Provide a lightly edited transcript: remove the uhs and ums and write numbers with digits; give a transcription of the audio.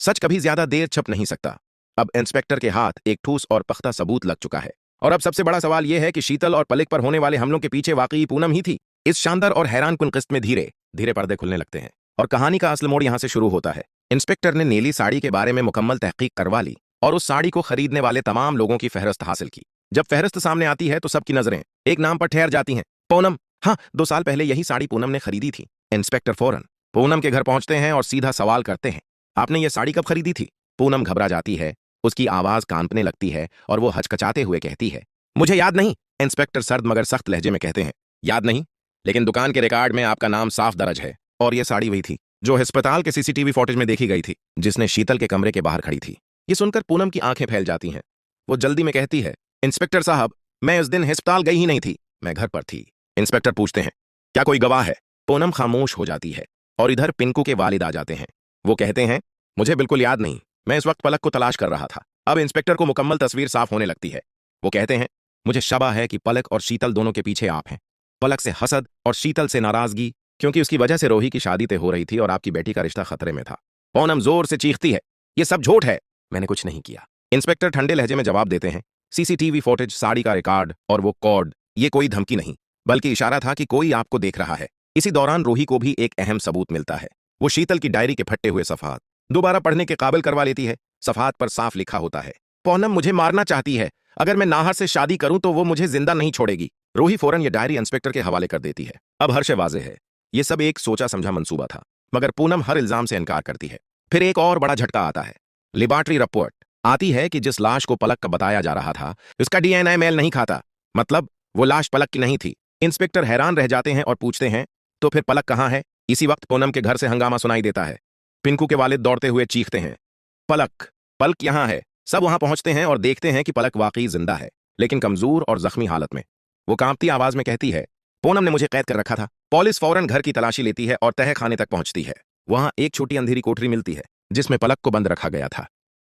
सच कभी ज्यादा देर छुप नहीं सकता। अब इंस्पेक्टर के हाथ एक ठोस और पख्ता सबूत लग चुका है। और अब सबसे बड़ा सवाल यह है कि शीतल और पलक पर होने वाले हमलों के पीछे वाकई पूनम ही थी। इस शानदार और हैरानकुन किस्त में धीरे धीरे पर्दे खुलने लगते हैं और कहानी का असल मोड़ यहां से शुरू होता है। इंस्पेक्टर ने नीली साड़ी के बारे में मुकम्मल तहकीक करवा ली और उस साड़ी को खरीदने वाले तमाम लोगों की फहरिस्त हासिल की। जब फहरिस्त सामने आती है तो सबकी नजरें एक नाम पर ठहर जाती हैं, पूनम। हाँ, 2 साल पहले यही साड़ी पूनम ने खरीदी थी। इंस्पेक्टर फौरन पूनम के घर पहुंचते हैं और सीधा सवाल करते हैं, आपने ये साड़ी कब खरीदी थी? पूनम घबरा जाती है, उसकी आवाज कांपने लगती है और वो हचकचाते हुए कहती है, मुझे याद नहीं। इंस्पेक्टर सर्द मगर सख्त लहजे में कहते हैं, याद नहीं? लेकिन दुकान के रिकॉर्ड में आपका नाम साफ दर्ज है और ये साड़ी वही थी जो अस्पताल के सीसीटीवी फुटेज में देखी गई थी, जिसने शीतल के कमरे के बाहर खड़ी थी। ये सुनकर पूनम की आंखें फैल जाती हैं। वो जल्दी में कहती है, इंस्पेक्टर साहब, मैं उस दिन अस्पताल गई ही नहीं थी, मैं घर पर थी। इंस्पेक्टर पूछते हैं, क्या कोई गवाह है? पूनम खामोश हो जाती है और इधर पिंकू के वालिद आ जाते हैं। वो कहते हैं, मुझे बिल्कुल याद नहीं, मैं इस वक्त पलक को तलाश कर रहा था। अब इंस्पेक्टर को मुकम्मल तस्वीर साफ होने लगती है। वो कहते हैं, मुझे शबा है कि पलक और शीतल दोनों के पीछे आप हैं। पलक से हसद और शीतल से नाराजगी, क्योंकि उसकी वजह से रोही की शादी तय हो रही थी और आपकी बेटी का रिश्ता खतरे में था। पूनम जोर से चीखती है, ये सब झूठ है, मैंने कुछ नहीं किया। इंस्पेक्टर ठंडे लहजे में जवाब देते हैं, सीसीटीवी फुटेज, साड़ी का रिकॉर्ड और वो कोड, ये कोई धमकी नहीं बल्कि इशारा था कि कोई आपको देख रहा है। इसी दौरान रोही को भी एक अहम सबूत मिलता है। वो शीतल की डायरी के फटे हुए सफात दोबारा पढ़ने के काबिल करवा लेती है। सफात पर साफ लिखा होता है, पूनम मुझे मारना चाहती है, अगर मैं नाहर से शादी करूं तो वो मुझे जिंदा नहीं छोड़ेगी। रोही फौरन ये डायरी इंस्पेक्टर के हवाले कर देती है। अब हर शे वाज़ेह है, ये सब एक सोचा समझा मंसूबा था, मगर पूनम हर इल्जाम से इनकार करती है। फिर एक और बड़ा झटका आता है। लेबॉर्टरी रिपोर्ट आती है कि जिस लाश को पलक का बताया जा रहा था, उसका डीएनए मेल नहीं खाता, मतलब वो लाश पलक की नहीं थी। इंस्पेक्टर हैरान रह जाते हैं और पूछते हैं, तो फिर पलक कहाँ है? इसी वक्त पूनम के घर से हंगामा सुनाई देता है। पिंकू के वालिद दौड़ते हुए चीखते हैं, पलक, पलक यहाँ है। सब वहां पहुंचते हैं और देखते हैं कि पलक वाकई जिंदा है, लेकिन कमजोर और जख्मी हालत में। वो कांपती आवाज में कहती है, पूनम ने मुझे कैद कर रखा था। पुलिस फौरन घर की तलाशी लेती है और तह खाने तक पहुंचती है। वहां एक छोटी अंधेरी कोठरी मिलती है जिसमें पलक को बंद रखा गया था।